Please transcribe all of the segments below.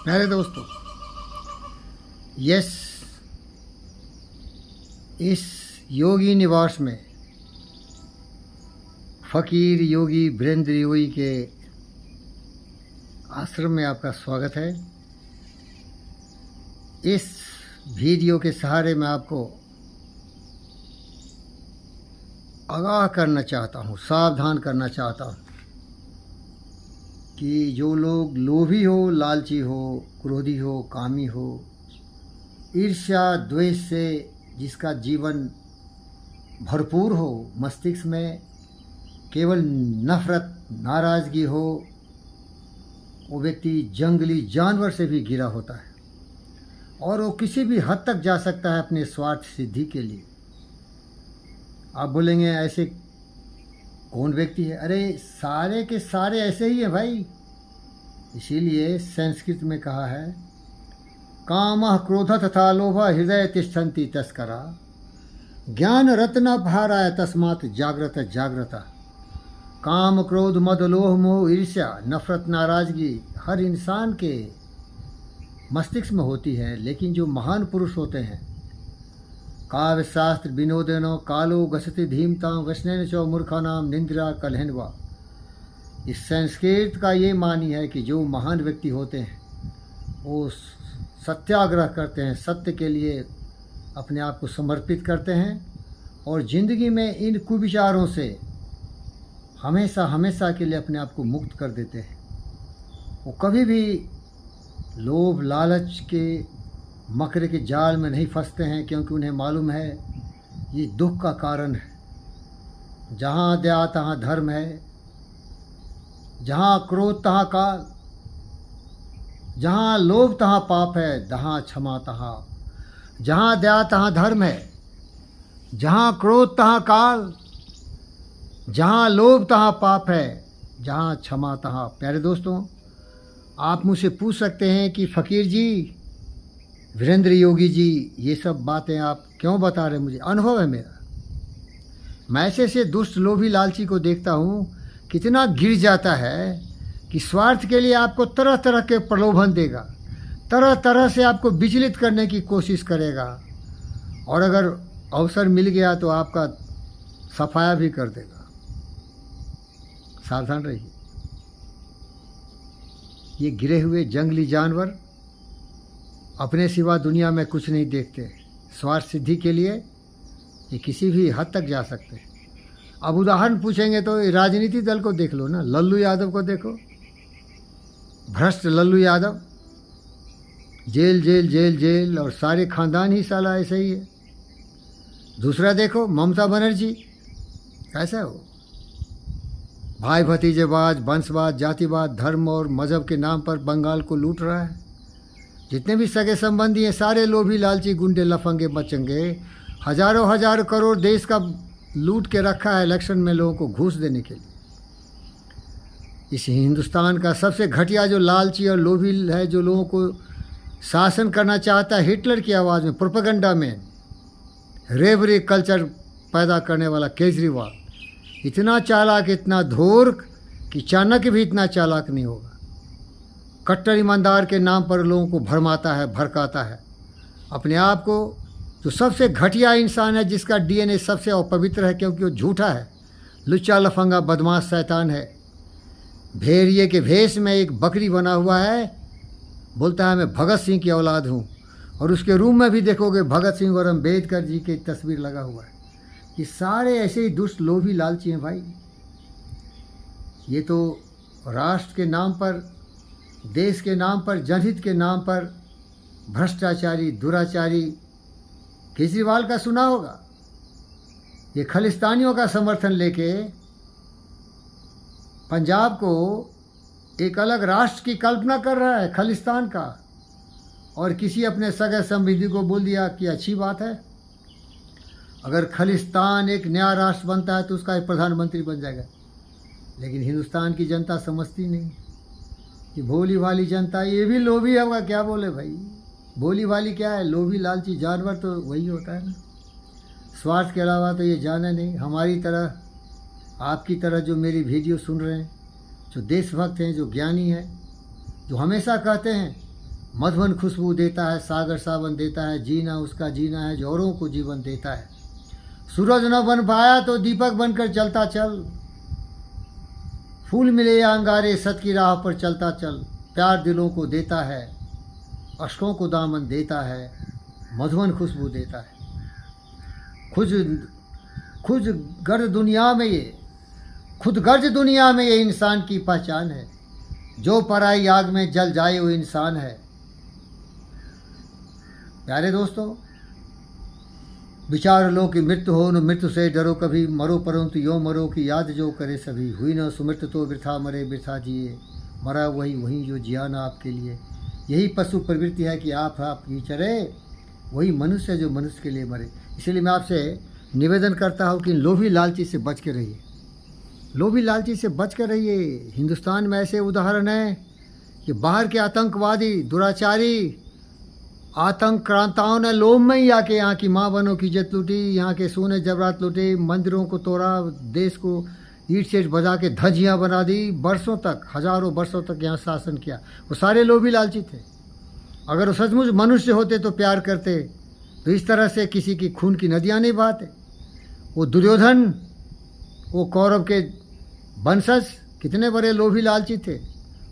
प्यारे दोस्तों, यस, इस योगी निवास में फ़कीर योगी वीरेंद्र योगी के आश्रम में आपका स्वागत है। इस वीडियो के सहारे मैं आपको आगाह करना चाहता हूँ, सावधान करना चाहता हूँ कि जो लोग लोभी हो, लालची हो, क्रोधी हो, कामी हो, ईर्ष्या द्वेष से जिसका जीवन भरपूर हो, मस्तिष्क में केवल नफरत नाराज़गी हो, वो व्यक्ति जंगली जानवर से भी घिरा होता है और वो किसी भी हद तक जा सकता है अपने स्वार्थ सिद्धि के लिए। आप बोलेंगे ऐसे कौन व्यक्ति है? अरे सारे के सारे ऐसे ही हैं भाई। इसीलिए संस्कृत में कहा है, कामः क्रोध तथा लोभ हृदय तिष्ठन्ति तस्करा, ज्ञान रत्न भाराय तस्मात् जागृत जागृता। काम क्रोध मद लोभ मोह ईर्ष्या नफरत नाराज़गी हर इंसान के मस्तिष्क में होती है, लेकिन जो महान पुरुष होते हैं, काव्य शास्त्र विनोदेनो कालो गसति धीमता वैष्णव चौ मूर्खानाम निंद्रा कलहनवा। इस संस्कृत का ये मानी है कि जो महान व्यक्ति होते हैं वो सत्याग्रह करते हैं, सत्य के लिए अपने आप को समर्पित करते हैं और ज़िंदगी में इन कुविचारों से हमेशा हमेशा के लिए अपने आप को मुक्त कर देते हैं। वो कभी भी लोभ लालच के मकरे के जाल में नहीं फंसते हैं, क्योंकि उन्हें मालूम है ये दुख का कारण है। जहाँ दया तहाँ धर्म है, जहाँ क्रोध तहाँ काल, जहाँ लोभ तहाँ पाप है, जहाँ क्षमा तहाँ, जहाँ दया तहाँ धर्म है, जहाँ क्रोध तहाँ काल, जहाँ लोभ तहाँ पाप है, जहाँ क्षमा तहाँ। प्यारे दोस्तों, आप मुझसे पूछ सकते हैं कि फ़कीर जी, वीरेंद्र योगी जी, ये सब बातें आप क्यों बता रहे हैं? मुझे अनुभव है मेरा। मैं ऐसे दुष्ट लोभी लालची को देखता हूँ, कितना गिर जाता है कि स्वार्थ के लिए आपको तरह तरह के प्रलोभन देगा, तरह तरह से आपको विचलित करने की कोशिश करेगा और अगर अवसर मिल गया तो आपका सफाया भी कर देगा। सावधान रहिए। ये गिरे हुए जंगली जानवर अपने सिवा दुनिया में कुछ नहीं देखते। स्वार्थ सिद्धि के लिए ये किसी भी हद तक जा सकते हैं। अब उदाहरण पूछेंगे तो राजनीति दल को देख लो ना, लल्लू यादव को देखो, भ्रष्ट Lallu Yadav, jail jail jail jail और सारे खानदान ही साला ऐसे ही है। दूसरा देखो ममता बनर्जी, कैसा है वो? भाई भतीजेबाज, वंशवाद, जातिवाद, धर्म और मज़हब के नाम पर बंगाल को लूट रहा है। जितने भी सगे संबंधी हैं सारे लोभी लालची गुंडे लफंगे मचंगे, हजारों हजारों करोड़ देश का लूट के रखा है इलेक्शन में लोगों को घूस देने के लिए। इस हिंदुस्तान का सबसे घटिया जो लालची और लोभी है, जो लोगों को शासन करना चाहता है हिटलर की आवाज़ में, प्रोपेगेंडा में, रेवरी कल्चर पैदा करने वाला केजरीवाल, इतना चालाक, इतना धूर्त कि चाणक्य भी इतना चालाक नहीं होगा। कट्टर ईमानदार के नाम पर लोगों को भरमाता है, भड़काता है। अपने आप को जो सबसे घटिया इंसान है, जिसका डीएनए सबसे अपवित्र है क्योंकि वो झूठा है, लुच्चा लफंगा बदमाश शैतान है, भेड़िए के भेष में एक बकरी बना हुआ है, बोलता है मैं भगत सिंह की औलाद हूँ, और उसके रूम में भी देखोगे भगत सिंह और अम्बेडकर जी की तस्वीर लगा हुआ है। ये सारे ऐसे ही दुष्ट लोभी लालची हैं भाई। ये तो राष्ट्र के नाम पर, देश के नाम पर, जनहित के नाम पर भ्रष्टाचारी, दुराचारी केजरीवाल का सुना होगा। ये खालिस्तानियों का समर्थन लेके पंजाब को एक अलग राष्ट्र की कल्पना कर रहा है, खालिस्तान का, और किसी अपने सगे संबंधी को बोल दिया कि अच्छी बात है, अगर खालिस्तान एक नया राष्ट्र बनता है तो उसका एक प्रधानमंत्री बन जाएगा। लेकिन हिंदुस्तान की जनता समझती नहीं। ये भोली भाली जनता, ये भी लोभी होगा, क्या बोले भाई? भोली भाली क्या है? लोभी लालची जानवर तो वही होता है ना। स्वार्थ के अलावा तो ये जाने नहीं। हमारी तरह, आपकी तरह जो मेरी वीडियो सुन रहे हैं, जो देशभक्त हैं, जो ज्ञानी हैं, जो हमेशा कहते हैं मधुबन खुशबू देता है, सागर सावन देता है, जीना उसका जीना है जो औरों को जीवन देता है। सूरज न बन पाया तो दीपक बनकर जलता चल, फूल मिले या अंगारे सत की राह पर चलता चल। प्यार दिलों को देता है, अश्कों को दामन देता है, मधुबन खुशबू देता है। खुद गर्द दुनिया में ये इंसान की पहचान है, जो पराई आग में जल जाए वो इंसान है। प्यारे दोस्तों, विचार लो कि मृत्यु हो न मृत्यु से डरो कभी, मरो परंतु यो मरो कि याद जो करे सभी। हुई न सुमृत्यु तो वृथा मरे वृथा जिए, मरा वही जो जिया ना आपके लिए। यही पशु प्रवृत्ति है कि आपकी चरे, वही मनुष्य जो मनुष्य के लिए मरे। इसलिए मैं आपसे निवेदन करता हूँ कि लोभी लालची से बच के रहिए, लोभी लालची से बच कर रहिए। हिंदुस्तान में ऐसे उदाहरण हैं कि बाहर के आतंकवादी दुराचारी आतंकक्रांताओं ने लोभ में ही आके यहाँ की माँ बहनों की इज्जत लूटी, यहाँ के सोने जवरात लूटे, मंदिरों को तोड़ा, देश को ईंट सेठ बजा के धज्जियाँ बना दी। वर्षों तक, हजारों वर्षों तक यहाँ शासन किया। वो सारे लोभी लालची थे। अगर वो सचमुच मनुष्य होते तो प्यार करते, तो इस तरह से किसी की खून की नदियाँ नहीं बहाते। वो दुर्योधन, वो कौरव के वंशज कितने बड़े लोभी लालची थे।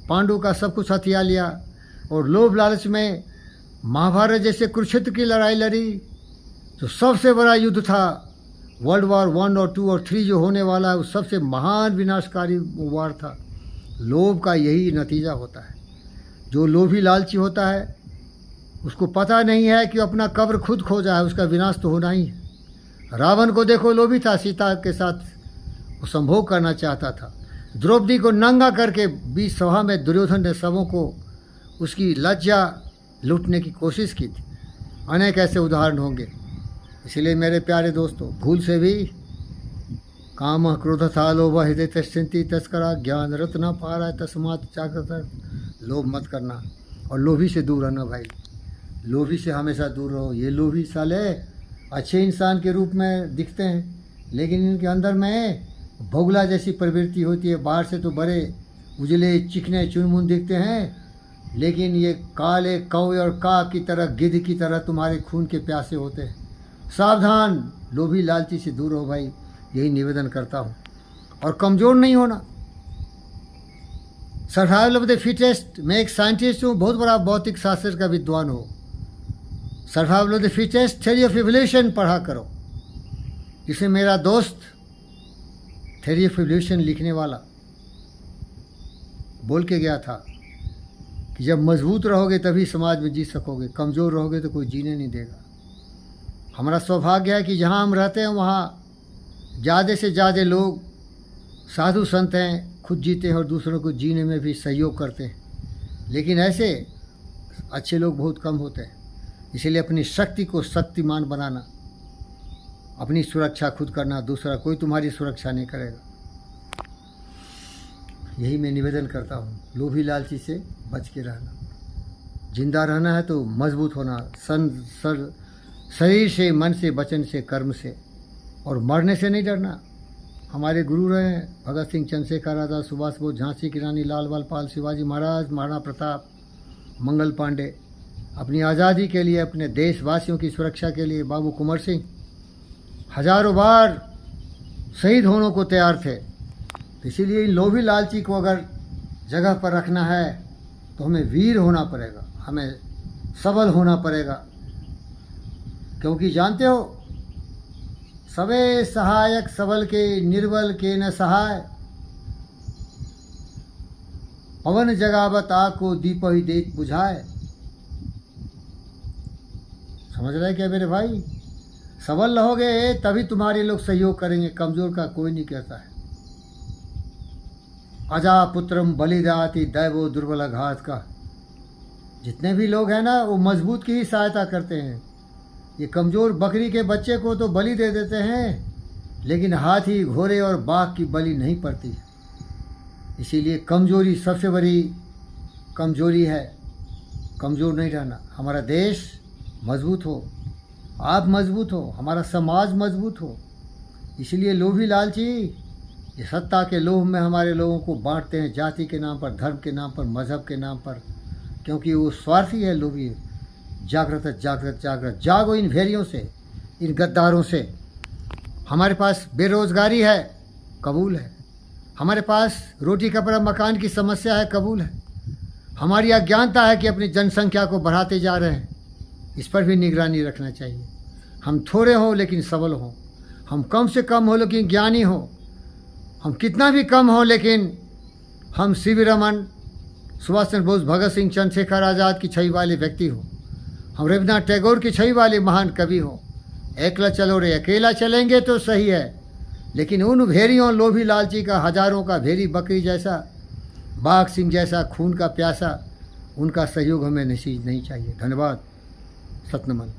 पांडु का सब कुछ हथिया लिया और लोभ लालच में महाभारत जैसे कुरुक्षेत्र की लड़ाई लड़ी, जो सबसे बड़ा युद्ध था। वर्ल्ड वॉर 1 और 2 और 3 जो होने वाला है, वो सबसे महान विनाशकारी वार था। लोभ का यही नतीजा होता है। जो लोभी लालची होता है उसको पता नहीं है कि अपना कब्र खुद खोजा है, उसका विनाश तो होना ही है। रावण को देखो, लोभी था, सीता के साथ वो संभोग करना चाहता था। द्रौपदी को नंगा करके बीच सभा में दुर्योधन ने सबों को उसकी लज्जा लूटने की कोशिश की थी। अनेक ऐसे उदाहरण होंगे। इसलिए मेरे प्यारे दोस्तों, भूल से भी काम क्रोध था लोभ हृदय तस्थिति तस्करा ज्ञान रत्न पारा तस्मात् जागृत। लोभ मत करना और लोभी से दूर रहना भाई, लोभी से हमेशा दूर रहो। ये लोभी साले अच्छे इंसान के रूप में दिखते हैं, लेकिन इनके अंदर में भोगला जैसी प्रवृत्ति होती है। बाहर से तो बड़े उजले चिकने चुनमुन दिखते हैं, लेकिन ये काले कौवे और काग की तरह, गिद्ध की तरह तुम्हारे खून के प्यासे होते हैं। सावधान, लोभी लालची से दूर हो भाई, यही निवेदन करता हूँ। और कमज़ोर नहीं होना। सर्वाइवल ऑफ द फिटेस्ट, मैं एक साइंटिस्ट हूँ, बहुत बड़ा भौतिक शास्त्र का विद्वान हो। Survival of the fittest theory of evolution पढ़ा करो। जिसे मेरा दोस्त थ्योरी ऑफ इवोल्यूशन लिखने वाला बोल के गया था कि जब मजबूत रहोगे तभी समाज में जी सकोगे, कमज़ोर रहोगे तो कोई जीने नहीं देगा। हमारा सौभाग्य है कि जहाँ हम रहते हैं वहाँ ज़्यादा से ज़्यादा लोग साधु संत हैं, खुद जीते हैं और दूसरों को जीने में भी सहयोग करते हैं। लेकिन ऐसे अच्छे लोग बहुत कम होते हैं। इसलिए अपनी शक्ति को शक्तिमान बनाना, अपनी सुरक्षा खुद करना, दूसरा कोई तुम्हारी सुरक्षा नहीं करेगा। यही मैं निवेदन करता हूँ, लोभी लालची से बच के रहना। जिंदा रहना है तो मजबूत होना, शरीर से, मन से, वचन से, कर्म से, और मरने से नहीं डरना। हमारे गुरु रहे भगत सिंह, चंद्रशेखर आज़ाद, सुभाष बोस, झांसी की रानी, लाल बाल, शिवाजी महाराज, महाराणा प्रताप, मंगल पांडे अपनी आज़ादी के लिए, अपने देशवासियों की सुरक्षा के लिए, बाबू कुंवर सिंह हजारों बार शहीद होने को तैयार थे। इसीलिए इन लोभी लालची को अगर जगह पर रखना है तो हमें वीर होना पड़ेगा, हमें सबल होना पड़ेगा। क्योंकि जानते हो, सबे सहायक सबल के, निर्बल के न सहाय। पवन जगावत आग को दीप ही देख बुझाए। समझ रहे क्या मेरे भाई? सबल रहोगे तभी तुम्हारे लोग सहयोग करेंगे, कमजोर का कोई नहीं कहता है। अजा पुत्रम बलिदाति दैवो दुर्बल घात का। जितने भी लोग हैं ना, वो मजबूत की ही सहायता करते हैं। ये कमज़ोर बकरी के बच्चे को तो बलि दे देते हैं, लेकिन हाथी, घोड़े और बाघ की बलि नहीं पड़ती। इसीलिए कमजोरी सबसे बड़ी कमजोरी है। कमज़ोर नहीं रहना। हमारा देश मजबूत हो, आप मजबूत हो, हमारा समाज मजबूत हो। इसलिए लोभी लालची ये सत्ता के लोभ में हमारे लोगों को बांटते हैं, जाति के नाम पर, धर्म के नाम पर, मज़हब के नाम पर। क्योंकि वो स्वार्थी है, लोभी है। जागृत जागृत जागृत, जागो इन भेड़ियों से, इन गद्दारों से। हमारे पास बेरोजगारी है, कबूल है। हमारे पास रोटी कपड़ा मकान की समस्या है, कबूल है। हमारी अज्ञानता है कि अपनी जनसंख्या को बढ़ाते जा रहे हैं, इस पर भी निगरानी रखना चाहिए। हम थोड़े हों लेकिन सबल हों, हम कम से कम हो लेकिन ज्ञानी हों, हम कितना भी कम हो लेकिन हम सीवी रमन, सुभाष चंद्र बोस, भगत सिंह, चंद्रशेखर आज़ाद की छवि वाले व्यक्ति हो, हम रविन्द्रनाथ टैगोर की छवि वाले महान कवि हो। एकला चलो रे, अकेला चलेंगे तो सही है, लेकिन उन भेड़ियों लोभी लालची का, हजारों का भेड़ी बकरी जैसा, बाघ सिंह जैसा खून का प्यासा, उनका सहयोग हमें नसीब नहीं चाहिए। धन्यवाद। सतनमन।